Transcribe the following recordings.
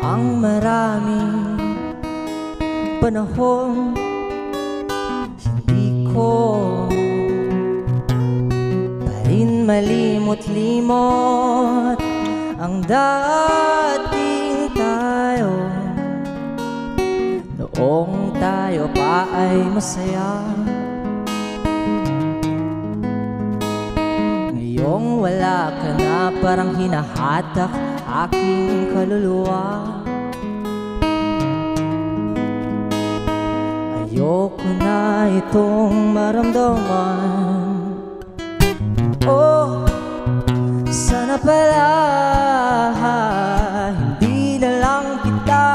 ang maraming panahon. Hindi ko pa rin malimot-limot ang dating tayo, noong tayo pa ay masaya. Ngayong wala ka na, parang hinahatak aking kaluluwa. Ayoko na itong maramdaman. Oh, sana pala hindi na lang kita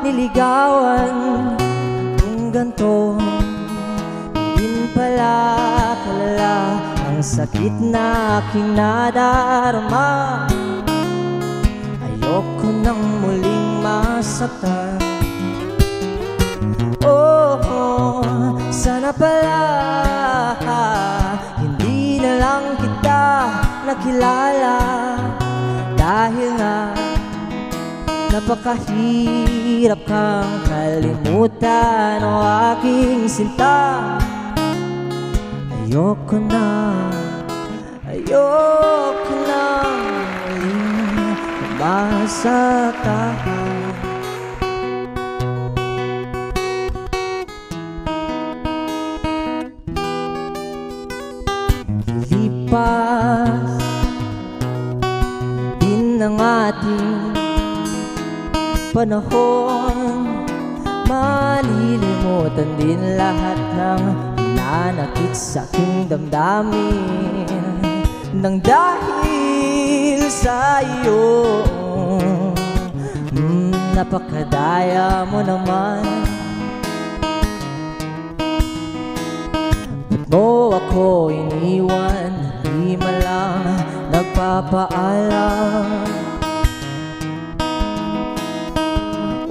niligawan kung ganito. Hindi pala kalala ang sakit na aking nadarama. Ayoko nang muling masaktan. Oh, sana pala hindi na lang kita nakilala, dahil nga napakahirap kang kalimutan o aking sinta. Ayoko na muling masaktan. Lipas din ang ating panahon, malilimutan din lahat ng nanakit sa aking damdamin. Nang dahil sa iyo, napakadaya mo naman. Ba't mo ako iniwan, di man lang nagpapaalam?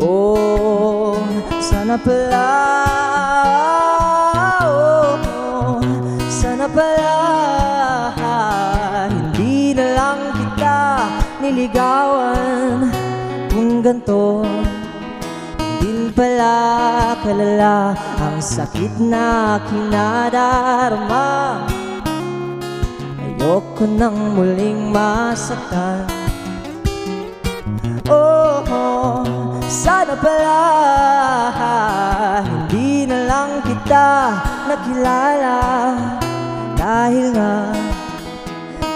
Oh, sana pala, sana pala hindi na lang kita niligawan kung ganito. Hindi pala kalala ang sakit na aking nadarama. Ayoko nang muling masaktan. Oh, sana pala hindi na lang kita nakilala, dahil nga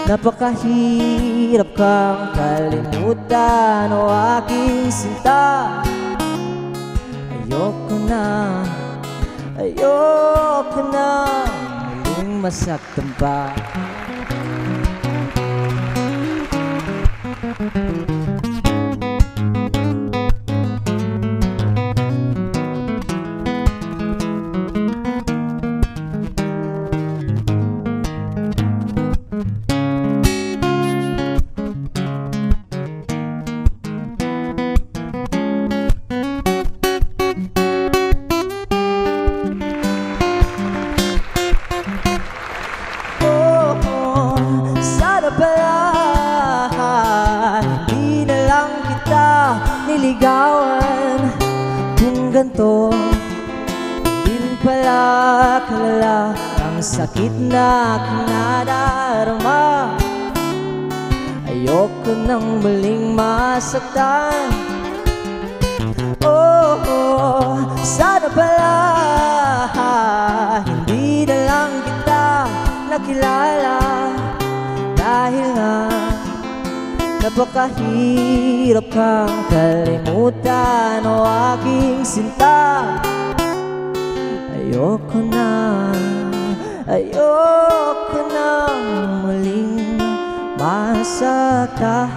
napakahirap kang kalimutan o aking sinta. Ayoko na muling masaktan pa. Hindi na lang kita niligawan kung ganito. Hindi pala kalala ang sakit na aking nadarama. Ayoko nang muling masaktan. Oh, sana pala hindi na lang kita nakilala, dahil nga napakahirap kang kalimutan o aking sinta. Ayoko na muling masaktan.